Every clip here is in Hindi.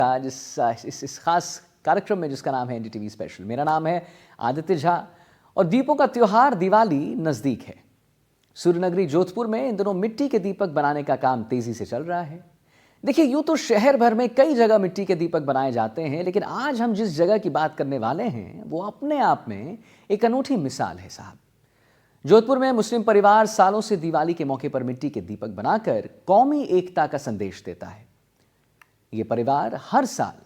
आज इस खास कार्यक्रम में जिसका नाम है एनडीटीवी स्पेशल। मेरा नाम है आदित्य झा और दीपों का त्योहार दिवाली नजदीक है। सूर्यनगरी जोधपुर में इन दिनों मिट्टी के दीपक बनाने का काम तेजी से चल रहा है। देखिए, यूं तो शहर भर में कई जगह मिट्टी के दीपक बनाए जाते हैं, लेकिन आज हम जिस जगह की बात करने वाले हैं वो अपने आप में एक अनूठी मिसाल है साहब। जोधपुर में मुस्लिम परिवार सालों से दिवाली के मौके पर मिट्टी के दीपक बनाकर कौमी एकता का संदेश देता है। ये परिवार हर साल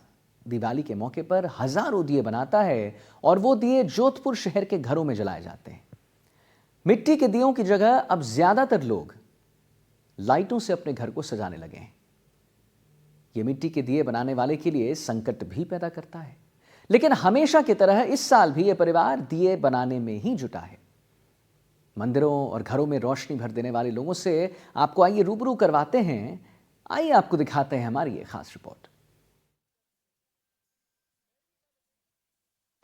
दिवाली के मौके पर हजारों दिए बनाता है और वो दिए जोधपुर शहर के घरों में जलाए जाते हैं। मिट्टी के दियों की जगह अब ज्यादातर लोग लाइटों से अपने घर को सजाने लगे हैं। ये मिट्टी के दिए बनाने वाले के लिए संकट भी पैदा करता है, लेकिन हमेशा की तरह इस साल भी यह परिवार दिए बनाने में ही जुटा है। मंदिरों और घरों में रोशनी भर देने वाले लोगों से आपको आइए रूबरू करवाते हैं। आइए आपको दिखाते हैं हमारी ये खास रिपोर्ट।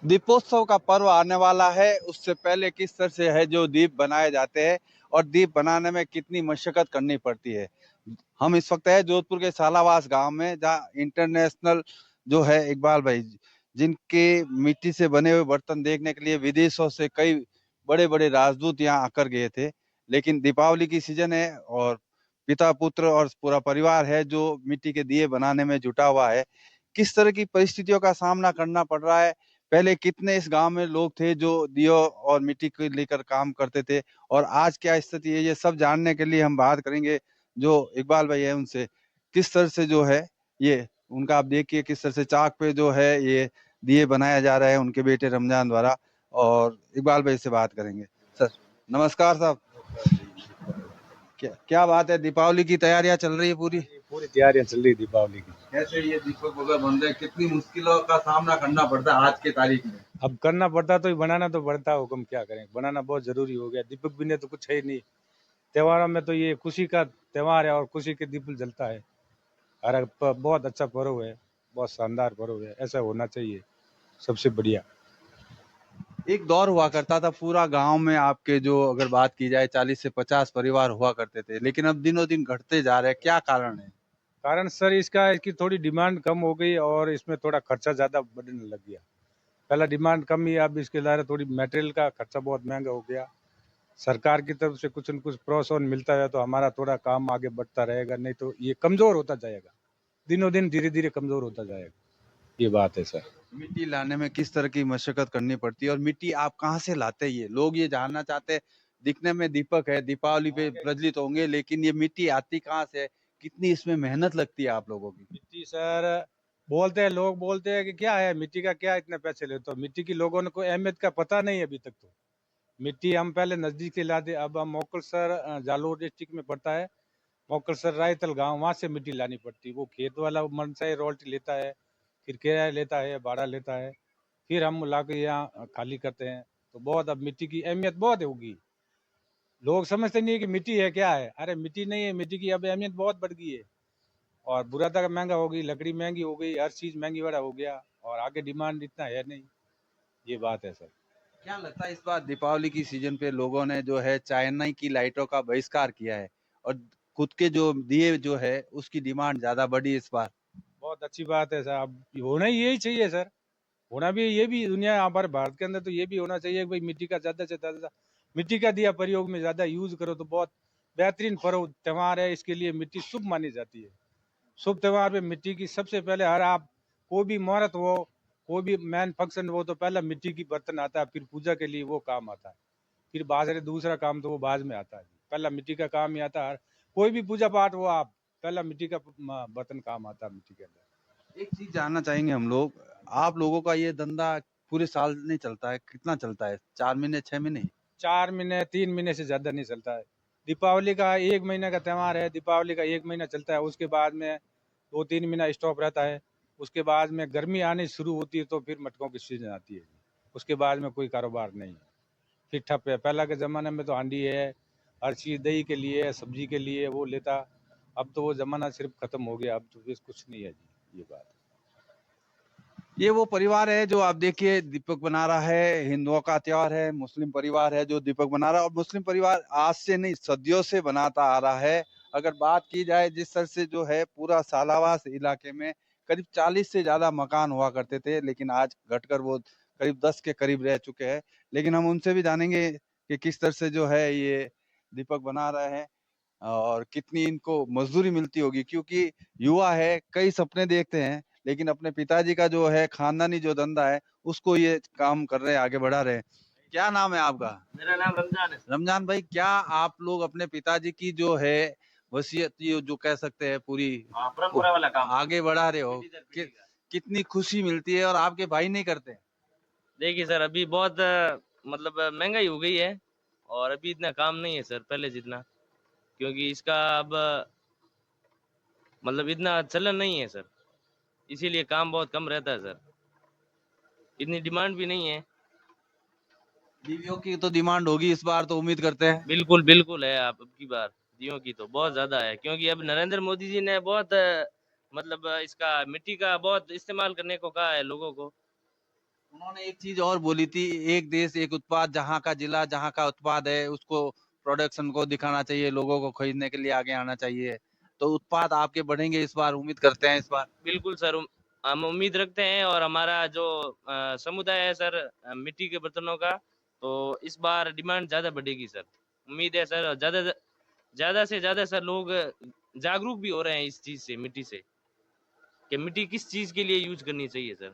दीपोत्सव का पर्व आने वाला है, उससे पहले किस तरह से है जो दीप बनाए जाते हैं और दीप बनाने में कितनी मशक्कत करनी पड़ती है। हम इस वक्त है जोधपुर के सालावास गांव में, जहाँ इंटरनेशनल जो है इकबाल भाई, जिनके मिट्टी से बने हुए बर्तन देखने के लिए विदेशों से कई बड़े बड़े राजदूत यहाँ आकर गए थे। लेकिन दीपावली की सीजन है और पिता पुत्र और पूरा परिवार है जो मिट्टी के दिए बनाने में जुटा हुआ है। किस तरह की परिस्थितियों का सामना करना पड़ रहा है, पहले कितने इस गांव में लोग थे जो दियो और मिट्टी को लेकर काम करते थे और आज क्या स्थिति है, ये सब जानने के लिए हम बात करेंगे जो इकबाल भाई है उनसे। किस तरह से जो है ये उनका, आप देखिए किस तरह से चाक पे जो है ये दिए बनाया जा रहा है उनके बेटे रमजान द्वारा। और इकबाल भाई से बात करेंगे। सर नमस्कार साहब, क्या बात है, दीपावली की तैयारियां चल रही है? पूरी तैयारियां चल रही है दीपावली की। कैसे ये दीपक वगैरह बन रहे हैं, कितनी मुश्किलों का सामना करना पड़ता है आज के तारीख में? अब करना पड़ता तो बनाना तो पड़ता, हुक्म क्या करें, बनाना बहुत जरूरी हो गया। दीपक बिना तो कुछ है ही नहीं। त्योहारों में तो ये खुशी का त्योहार है और खुशी के दीप जलता है। और बहुत अच्छा पर्व है, बहुत शानदार पर्व है, ऐसा होना चाहिए, सबसे बढ़िया। एक दौर हुआ करता था पूरा गांव में आपके, जो अगर बात की जाए 40 से 50 परिवार हुआ करते थे, लेकिन अब दिनों दिन घटते जा रहे हैं, क्या कारण है? कारण सर इसकी थोड़ी डिमांड कम हो गई और इसमें थोड़ा खर्चा ज्यादा बढ़ने लग गया। पहला डिमांड कम ही, अब इसके द्वारा थोड़ी मटेरियल का खर्चा बहुत महंगा हो गया। सरकार की तरफ से कुछ न कुछ प्रोत्साहन मिलता है तो हमारा थोड़ा काम आगे बढ़ता रहेगा, नहीं तो ये कमजोर होता जाएगा, दिनों दिन धीरे धीरे कमजोर होता जाएगा। ये बात है सर। मिट्टी लाने में किस तरह की मशक्कत करनी पड़ती है और मिट्टी आप कहाँ से लाते हैं? ये लोग ये जानना चाहते हैं। दिखने में दीपक है, दीपावली पे प्रज्वलित होंगे, लेकिन ये मिट्टी आती कहाँ से है, कितनी इसमें मेहनत लगती है आप लोगों की? मिट्टी सर, बोलते हैं लोग, बोलते हैं कि क्या है मिट्टी का, क्या इतने पैसे लेते हो। मिट्टी की लोगों को अहमियत का पता नहीं है अभी तक। तो मिट्टी हम पहले नजदीक से लाते, अब हम मोकलसर जालोर डिस्ट्रिक्ट में पड़ता है, मोकलसर रायतल गांव, वहां से मिट्टी लानी पड़ती। वो खेत वाला मन से रॉयल्टी लेता है, फिर किराया लेता है, भाड़ा लेता है, फिर हम ला के यहाँ खाली करते हैं। तो बहुत अब मिट्टी की अहमियत बहुत होगी। लोग समझते नहीं है कि मिट्टी है क्या है। अरे मिट्टी नहीं है, मिट्टी की अब अहमियत बहुत बढ़ गई है और बुरादा महंगा हो गई, लकड़ी महंगी हो गई, हर चीज महंगी बड़ा हो गया और आगे डिमांड इतना है नहीं। ये बात है सर। क्या लगता है इस बार दीपावली की सीजन पे लोगों ने जो है चाइना की लाइटों का बहिष्कार किया है और खुद के जो दिए जो है उसकी डिमांड ज्यादा बढ़ी इस बार? बहुत अच्छी बात है सर, अब होना ही यही चाहिए सर। होना भी ये भी दुनिया, हमारे भारत के अंदर तो ये भी होना चाहिए कि भाई मिट्टी का ज्यादा से ज्यादा मिट्टी का दिया प्रयोग में ज्यादा यूज करो तो बहुत बेहतरीन पर्व त्योहार है। इसके लिए मिट्टी शुभ मानी जाती है। शुभ त्योहार पे मिट्टी की सबसे पहले, हर आप कोई भी मुहूर्त हो, कोई भी मैन फंक्शन हो, तो पहला मिट्टी की बर्तन आता है, फिर पूजा के लिए वो काम आता है, फिर बाहर दूसरा काम तो वो बाद में आता है। पहला मिट्टी का काम ही आता है। कोई भी पूजा पाठ हो, आप पहला मिट्टी का बर्तन काम आता है मिट्टी के अंदर। एक चीज जानना चाहेंगे हम लोग, आप लोगों का ये धंधा पूरे साल नहीं चलता है, कितना चलता है? 4 महीने 6 महीने? 4 महीने 3 महीने से ज्यादा नहीं चलता है। दीपावली का 1 महीने का त्यौहार है, दीपावली का 1 महीना चलता है, उसके बाद में 2-3 महीना स्टॉप रहता है। उसके बाद में गर्मी आनी शुरू होती है तो फिर मटकों की सीजन आती है। उसके बाद में कोई कारोबार नहीं है, फिर ठप है। पहला के ज़माने में तो हांडी है, हर चीज़ दही के लिए, सब्जी के लिए वो लेता। अब तो वो ज़माना सिर्फ ख़त्म हो गया, अब तो फिर कुछ नहीं है जी, ये बात। ये वो परिवार है जो आप देखिए दीपक बना रहा है, हिंदुओं का त्योहार है, मुस्लिम परिवार है जो दीपक बना रहा है, और मुस्लिम परिवार आज से नहीं सदियों से बनाता आ रहा है। अगर बात की जाए जिस तरह से जो है पूरा सालावास इलाके में करीब 40 से ज़्यादा मकान हुआ करते थे, लेकिन आज घटकर वो करीब 10 के करीब रह चुके हैं। लेकिन हम उनसे भी जानेंगे कि किस तरह से जो है ये दीपक बना रहे हैं और कितनी इनको मजदूरी मिलती होगी, क्योंकि युवा है, कई सपने देखते हैं, लेकिन अपने पिताजी का जो है खानदानी जो धंधा है उसको ये काम कर रहे हैं, आगे बढ़ा रहे हैं। क्या नाम है आपका? मेरा नाम रमजान है। रमजान भाई, क्या आप लोग अपने पिताजी की जो है वसीयत, ये जो कह सकते हैं पूरी हाँ, परंपरा वाला काम आगे बढ़ा रहे हो? कितनी खुशी मिलती है और आपके भाई नहीं करते? देखिए सर, अभी बहुत मतलब महंगाई हो गई है और अभी इतना काम नहीं है सर पहले जितना, क्योंकि इसका अब मतलब इतना चलन नहीं है सर, इसीलिए काम बहुत कम रहता है सर, इतनी डिमांड भी नहीं है। दीवियों की तो डिमांड होगी इस बार, तो उम्मीद करते हैं। बिल्कुल बिल्कुल है, आप अब की बार दियों की तो बहुत ज्यादा है, क्योंकि अब नरेंद्र मोदी जी ने बहुत मतलब इसका मिट्टी का बहुत इस्तेमाल करने को कहा है लोगों को। उन्होंने एक चीज और बोली थी, एक देश एक उत्पाद, जहाँ का जिला जहाँ का उत्पाद है उसको प्रोडक्शन को दिखाना चाहिए, लोगों को खरीदने के लिए आगे आना चाहिए। तो उत्पाद आपके बढ़ेंगे इस बार, उम्मीद करते हैं इस बार। बिल्कुल सर, हम उम्मीद रखते हैं, और हमारा जो समुदाय है सर मिट्टी के बर्तनों का, तो इस बार डिमांड ज़्यादा बढ़ेगी सर। उम्मीद है सर, ज़्यादा से ज़्यादा सर लोग जागरूक भी हो रहे हैं इस चीज़ से, मिट्टी से, कि मिट्टी किस चीज़ के लिए यूज करनी चाहिए सर।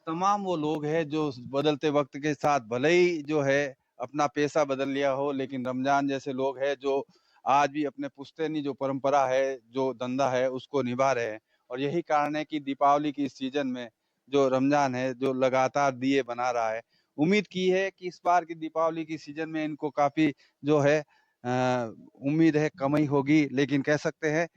तमाम वो लोग हैं जो बदलते वक्त के साथ भले ही जो है अपना पेशा बदल लिया हो, लेकिन रमजान जैसे लोग हैं जो आज भी अपने पुश्तैनी जो परंपरा है, जो धंधा है, उसको निभा रहे हैं। और यही कारण है कि दीपावली की इस सीजन में जो रमजान है, जो लगातार दिए बना रहा है। उम्मीद की है कि इस बार की दीपावली की सीजन में इनको काफी जो है उम्मीद है कमाई होगी, लेकिन कह सकते हैं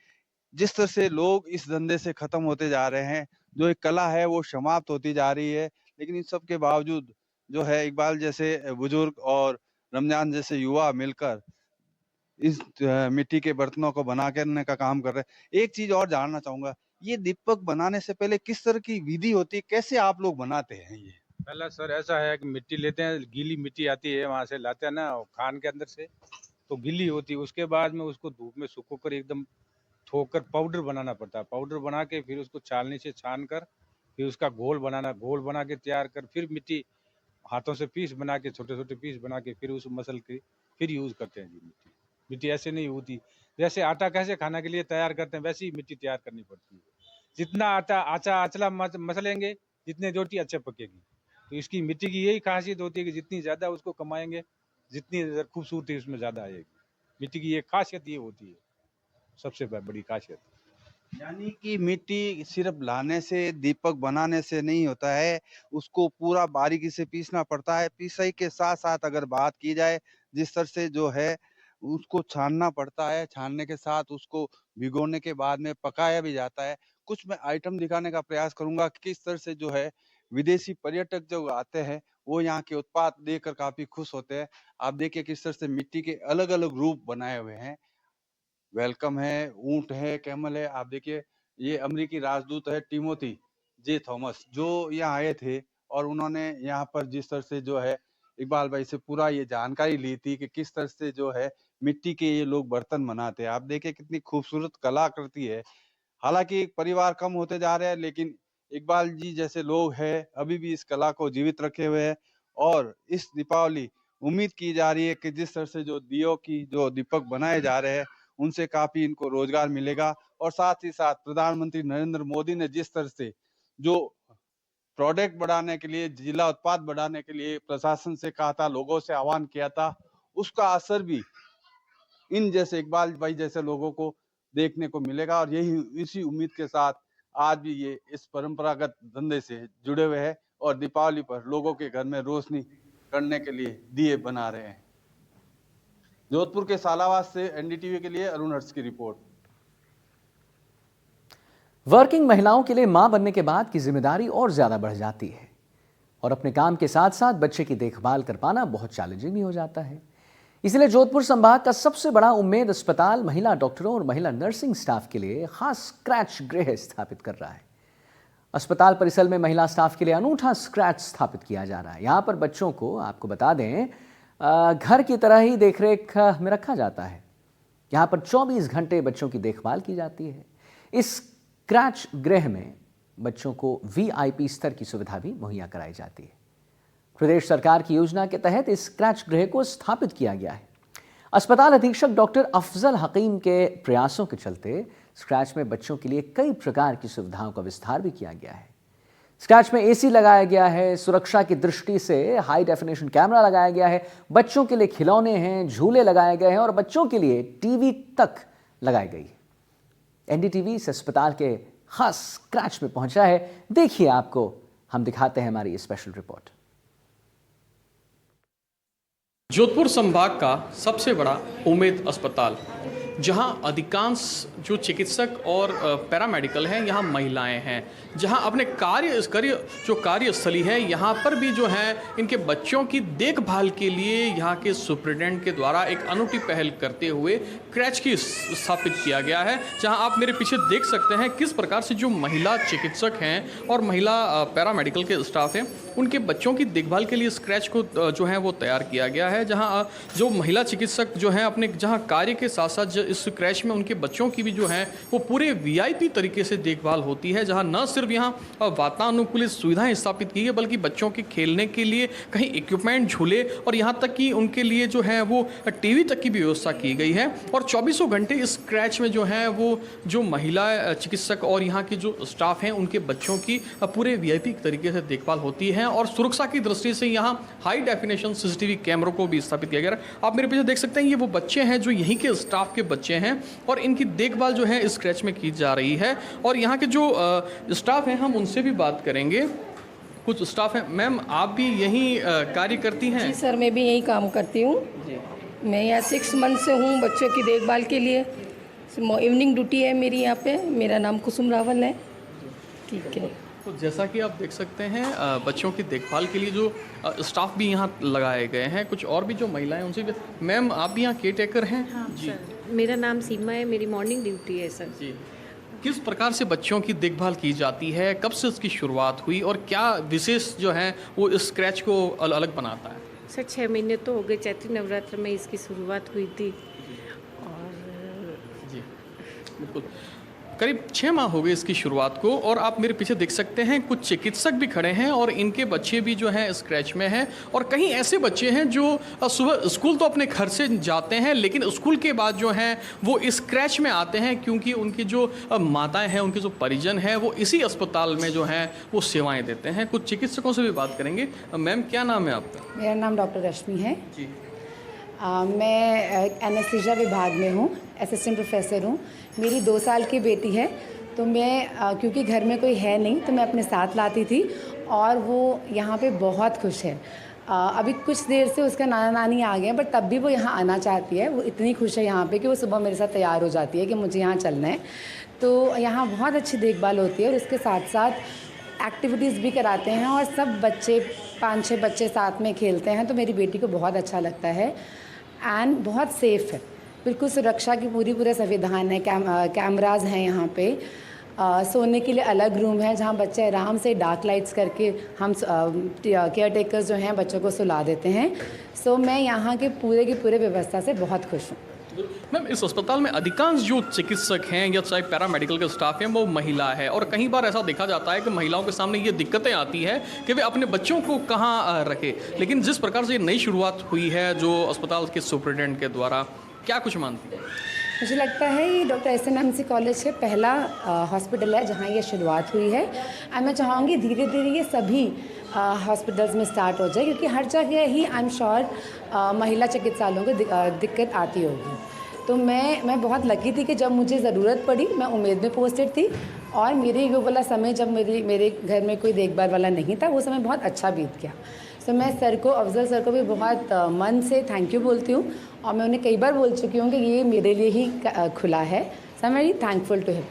जिस तरह से लोग इस धंधे से खत्म होते जा रहे हैं, जो एक कला है वो समाप्त होती जा रही है। लेकिन इन सब के बावजूद जो है इकबाल जैसे बुजुर्ग और रमजान जैसे युवा मिलकर इस मिट्टी के बर्तनों को बना करने का काम कर रहे हैं। एक चीज और जानना चाहूंगा, ये दीपक बनाने से पहले किस तरह की विधि होती है, कैसे आप लोग बनाते हैं ये? पहला सर ऐसा है कि मिट्टी लेते हैं, गीली मिट्टी आती है वहां से लाते हैं ना, खान के अंदर से, तो गीली होती है। उसके बाद में उसको धूप में सुखो कर एकदम ठोकर पाउडर बनाना पड़ता है। पाउडर बना के फिर उसको छालनी से छान कर फिर उसका घोल बना के तैयार कर, फिर मिट्टी हाथों से पीस बना के, छोटे छोटे पीस बना के, फिर उस मसल के फिर यूज करते हैं जी। मिट्टी मिट्टी ऐसे नहीं होती, जैसे आटा कैसे खाना के लिए तैयार करते हैं वैसी ही मिट्टी तैयार करनी पड़ती है। जितना आटा आचा अचला मसलेंगे, जितने रोटी अच्छे पकेगी। तो इसकी मिट्टी की यही खासियत होती है कि जितनी ज्यादा उसको कमाएंगे, जितनी खूबसूरती उसमें ज्यादा आएगी। मिट्टी की ये खासियत ये होती है, सबसे बड़ी खासियत। यानी कि मिट्टी सिर्फ लाने से, दीपक बनाने से नहीं होता है, उसको पूरा बारीकी से पीसना पड़ता है। पिसाई के साथ साथ अगर बात की जाए, जिस तरह से जो है उसको छानना पड़ता है, छानने के साथ उसको भिगोने के बाद में पकाया भी जाता है। कुछ मैं आइटम दिखाने का प्रयास करूंगा कि किस तरह से जो है विदेशी पर्यटक जो आते हैं वो यहाँ के उत्पाद देखकर काफी खुश होते हैं। आप देखिए किस तरह से मिट्टी के अलग अलग रूप बनाए हुए हैं। वेलकम है, ऊंट है, कैमल है। आप देखिए ये अमेरिकी राजदूत है टिमोथी जे थॉमस, जो यहाँ आए थे और उन्होंने यहाँ पर जिस तरह से जो है इकबाल भाई से पूरा ये जानकारी ली थी कि किस तरह से जो है मिट्टी के ये लोग बर्तन बनाते हैं। आप देखिए कितनी खूबसूरत कलाकृति है। हालांकि परिवार कम होते जा रहे हैं, लेकिन इकबाल जी जैसे लोग हैं अभी भी इस कला को जीवित रखे हुए हैं। और इस दीपावली उम्मीद की जा रही है कि जिस तरह से जो दियों की जो दीपक बनाए जा रहे हैं उनसे काफी इनको रोजगार मिलेगा। और साथ ही साथ प्रधानमंत्री नरेंद्र मोदी ने जिस तरह से जो प्रोडक्ट बढ़ाने के लिए, जिला उत्पाद बढ़ाने के लिए प्रशासन से कहा था, लोगों से आह्वान किया था, उसका असर भी इन जैसे इकबाल भाई जैसे लोगों को देखने को मिलेगा। और यही इसी उम्मीद के साथ आज भी ये इस परंपरागत धंधे से जुड़े हुए हैं और दीपावली पर लोगों के घर में रोशनी करने के लिए दिए बना रहे हैं। जोधपुर के सालावास से एनडीटीवी के लिए अरुण हर्ष की रिपोर्ट। वर्किंग महिलाओं के लिए मां बनने के बाद की जिम्मेदारी और ज्यादा बढ़ जाती है और अपने काम के साथ साथ बच्चे की देखभाल कर पाना बहुत चैलेंजिंग भी हो जाता है। इसलिए जोधपुर संभाग का सबसे बड़ा उम्मेद अस्पताल महिला डॉक्टरों और महिला नर्सिंग स्टाफ के लिए खास स्क्रैच गृह स्थापित कर रहा है। अस्पताल परिसर में महिला स्टाफ के लिए अनूठा स्क्रैच स्थापित किया जा रहा है। यहाँ पर बच्चों को, आपको बता दें, घर की तरह ही देखरेख में रखा जाता है। यहाँ पर 24 घंटे बच्चों की देखभाल की जाती है। इस स्क्रैच गृह में बच्चों को वीआईपी स्तर की सुविधा भी मुहैया कराई जाती है। प्रदेश सरकार की योजना के तहत इस स्क्रैच गृह को स्थापित किया गया है। अस्पताल अधीक्षक डॉक्टर अफजल हकीम के प्रयासों के चलते स्क्रैच में बच्चों के लिए कई प्रकार की सुविधाओं का विस्तार भी किया गया है। स्क्रैच में एसी लगाया गया है, सुरक्षा की दृष्टि से हाई डेफिनेशन कैमरा लगाया गया है, बच्चों के लिए खिलौने हैं, झूले लगाए गए हैं और बच्चों के लिए टीवी तक लगाई गई है। एनडीटीवी इस अस्पताल के खास स्क्रैच में पहुंचा है। देखिए, आपको हम दिखाते हैं हमारी स्पेशल रिपोर्ट। जोधपुर संभाग का सबसे बड़ा उम्मेद अस्पताल, जहां अधिकांश जो चिकित्सक और पैरामेडिकल हैं यहाँ महिलाएं हैं, जहां अपने जो कार्यस्थली है यहाँ पर भी जो है इनके बच्चों की देखभाल के लिए यहाँ के सुप्रिटेंडेंट के द्वारा एक अनूठी पहल करते हुए क्रैच की स्थापित किया गया है। जहां आप मेरे पीछे देख सकते हैं किस प्रकार से जो महिला चिकित्सक हैं और महिला पैरामेडिकल के स्टाफ हैं उनके बच्चों की देखभाल के लिए स्क्रैच को जो है वो तैयार किया गया है। जहां जो महिला चिकित्सक जो हैं अपने जहां कार्य के साथ साथ इस क्रैच में उनके बच्चों की भी जो है वो पूरे वीआईपी तरीके से देखभाल होती है। जहां न सिर्फ यहाँ वातानुकूलित सुविधाएं स्थापित की है बल्कि बच्चों के खेलने के लिए कहीं इक्विपमेंट, झूले और यहाँ तक कि उनके लिए जो है वो टीवी तक की भी व्यवस्था की गई है। और 24 घंटे इस क्रैच में जो है वो जो महिला चिकित्सक और यहाँ के जो स्टाफ हैं उनके बच्चों की पूरे वीआईपी तरीके से देखभाल होती है। और सुरक्षा की दृष्टि से यहाँ हाई डेफिनेशन सीसीटीवी कैमरों को भी स्थापित किया गया। आप मेरे पीछे देख सकते हैं ये वो बच्चे हैं जो यहीं के स्टाफ के बच्चे हैं और इनकी देखभाल जो है इस क्रैच में की जा रही है। और यहाँ के जो स्टाफ हैं हम उनसे भी बात करेंगे। कुछ स्टाफ हैं। मैम, आप भी यहीं कार्य करती हैं? जी सर, मैं भी यही काम करती हूँ। मैं यहाँ 6 मंथ से हूँ बच्चों की देखभाल के लिए। इवनिंग ड्यूटी है मेरी यहाँ पे। मेरा नाम कुसुम रावल है। ठीक है। तो जैसा कि आप देख सकते हैं बच्चों की देखभाल के लिए जो स्टाफ भी यहाँ लगाए गए हैं। कुछ और भी जो महिलाएं उनसे भी। मैम, आप भी यहाँ केयर टेकर हैं? हाँ जी सर, मेरा नाम सीमा है, मेरी मॉर्निंग ड्यूटी है सर। जी। किस प्रकार से बच्चों की देखभाल की जाती है, कब से इसकी शुरुआत हुई और क्या विशेष जो है वो इस स्क्रैच को अलग बनाता है? सर 6 महीने तो हो गए, चैत्री नवरात्र में इसकी शुरुआत हुई थी और जी बिल्कुल, करीब 6 माह हो गए इसकी शुरुआत को। और आप मेरे पीछे देख सकते हैं कुछ चिकित्सक भी खड़े हैं और इनके बच्चे भी जो हैं स्क्रैच में हैं। और कहीं ऐसे बच्चे हैं जो सुबह स्कूल तो अपने घर से जाते हैं लेकिन स्कूल के बाद जो हैं वो इस स्क्रैच में आते हैं क्योंकि उनकी जो माताएं हैं, उनके जो परिजन हैं वो इसी अस्पताल में जो हैं वो सेवाएँ देते हैं। कुछ चिकित्सकों से भी बात करेंगे। मैम, क्या नाम है आपका? मेरा नाम डॉक्टर रश्मि है जी। मैं एनेस्थीसिया विभाग में हूँ, असिस्टेंट प्रोफेसर हूँ। मेरी 2 साल की बेटी है तो मैं क्योंकि घर में कोई है नहीं तो मैं अपने साथ लाती थी और वो यहाँ पे बहुत खुश है। अभी कुछ देर से उसका नाना नानी आ गए हैं बट तब भी वो यहाँ आना चाहती है। वो इतनी खुश है यहाँ पे कि वो सुबह मेरे साथ तैयार हो जाती है कि मुझे यहाँ चलना है। तो यहाँ बहुत अच्छी देखभाल होती है और उसके साथ साथ एक्टिविटीज़ भी कराते हैं और सब बच्चे 5-6 बच्चे साथ में खेलते हैं। तो मेरी बेटी को बहुत अच्छा लगता है एंड बहुत सेफ़ है। बिल्कुल सुरक्षा की पूरे संविधान है। कैमराज हैं यहाँ पे। सोने के लिए अलग रूम है जहाँ बच्चे आराम से डार्क लाइट्स करके हम केयर टेकर्स जो हैं बच्चों को सुला देते हैं। सो मैं यहाँ के पूरे व्यवस्था से बहुत खुश हूँ। मैम, इस अस्पताल में अधिकांश जो चिकित्सक हैं या चाहे पैरामेडिकल के स्टाफ हैं वो महिला है और कई बार ऐसा देखा जाता है कि महिलाओं के सामने ये दिक्कतें आती है कि वे अपने बच्चों को कहाँ रखे। लेकिन जिस प्रकार से ये नई शुरुआत हुई है जो अस्पताल के सुप्रिटेंडेंट के द्वारा, क्या कुछ मानती है? मुझे लगता है ये डॉक्टर SNMC कॉलेज के पहला हॉस्पिटल है जहाँ ये शुरुआत हुई है और मैं चाहूँगी धीरे धीरे ये सभी हॉस्पिटल्स में स्टार्ट हो जाए क्योंकि हर जगह ही आई एम श्योर महिला चिकित्सालयों को दिक्कत आती होगी। तो मैं बहुत लकी थी कि जब मुझे ज़रूरत पड़ी मैं उम्मीद में पोस्टेड थी और मेरे वो वाला समय जब मेरे घर में कोई देखभाल वाला नहीं था वो समय बहुत अच्छा बीत गया। तो मैं सर को, अफजल सर को भी बहुत मन से थैंक यू बोलती हूँ और मैं उन्हें कई बार बोल चुकी हूँ कि ये मेरे लिए ही खुला है। So I am very thankful to him.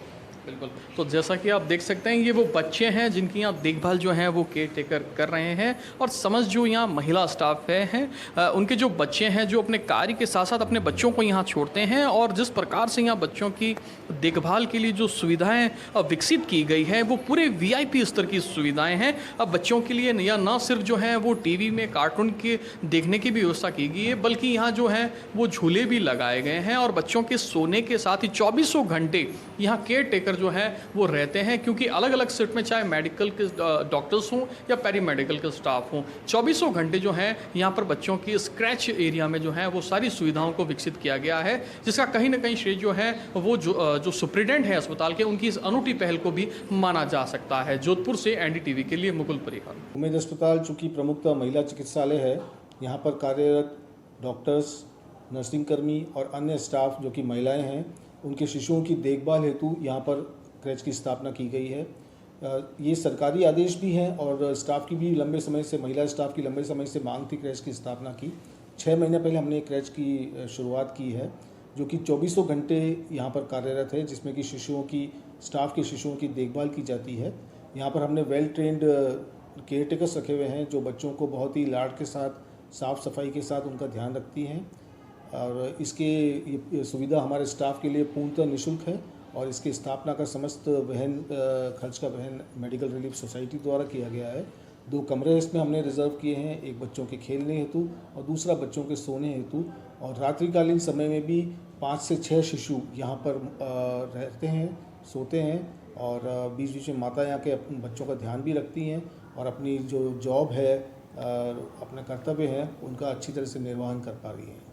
बिल्कुल। तो जैसा कि आप देख सकते हैं ये वो बच्चे हैं जिनकी यहाँ देखभाल जो है वो केयर टेकर कर रहे हैं और समझ जो यहाँ महिला स्टाफ हैं उनके जो बच्चे हैं जो अपने कार्य के साथ साथ अपने बच्चों को यहाँ छोड़ते हैं और जिस प्रकार से यहाँ बच्चों की देखभाल के लिए जो सुविधाएं विकसित की गई है वो पूरे VIP स्तर की सुविधाएं हैं। अब बच्चों के लिए या न सिर्फ जो है वो टीवी में कार्टून के देखने की भी व्यवस्था की गई है बल्कि यहाँ जो है वो झूले भी लगाए गए हैं और बच्चों के सोने के साथ ही 24 घंटे यहाँ केयर टेकर वर्कर जो हैं वो रहते हैं, क्योंकि अलग अलग शिफ्ट में चाहे मेडिकल के डॉक्टर्स हों या पैरी मेडिकल के स्टाफ हों, 24 घंटे जो हैं यहाँ पर बच्चों की स्क्रैच एरिया में जो है वो सारी सुविधाओं को विकसित किया गया है, जिसका कहीं ना कहीं श्रेय जो है वो जो सुप्रिटेंडेंट है अस्पताल के, उनकी इस अनूठी पहल को भी माना जा सकता है। जोधपुर से NDTV के लिए मुकुल परिहार। उम्मीद अस्पताल चूँकि प्रमुखतः महिला चिकित्सालय है, यहाँ पर कार्यरत डॉक्टर्स, नर्सिंग कर्मी और अन्य स्टाफ जो कि महिलाएं हैं, उनके शिशुओं की देखभाल हेतु यहाँ पर क्रैच की स्थापना की गई है। ये सरकारी आदेश भी हैं और स्टाफ की भी लंबे समय से, महिला स्टाफ की लंबे समय से मांग थी क्रैच की स्थापना की। 6 महीने पहले हमने क्रैच की शुरुआत की है, जो कि 24 घंटे यहाँ पर कार्यरत है, जिसमें कि स्टाफ के शिशुओं की देखभाल की जाती है। यहाँ पर हमने वेल ट्रेंड केयर टेकर्स रखे हुए हैं, जो बच्चों को बहुत ही लाड के साथ, साफ़ सफाई के साथ उनका ध्यान रखती हैं। और ये सुविधा हमारे स्टाफ के लिए पूर्णतः निःशुल्क है और इसकी स्थापना का समस्त खर्च का वहन मेडिकल रिलीफ सोसाइटी द्वारा किया गया है। 2 कमरे इसमें हमने रिजर्व किए हैं, एक बच्चों के खेलने हेतु और दूसरा बच्चों के सोने हेतु। और रात्रिकालीन समय में भी 5 से 6 शिशु यहाँ पर रहते हैं, सोते हैं और बीच बीच में माता यहाँ के अपने बच्चों का ध्यान भी रखती हैं और अपनी जो जॉब है, अपना कर्तव्य है, उनका अच्छी तरह से निर्वहन कर पा रही हैं।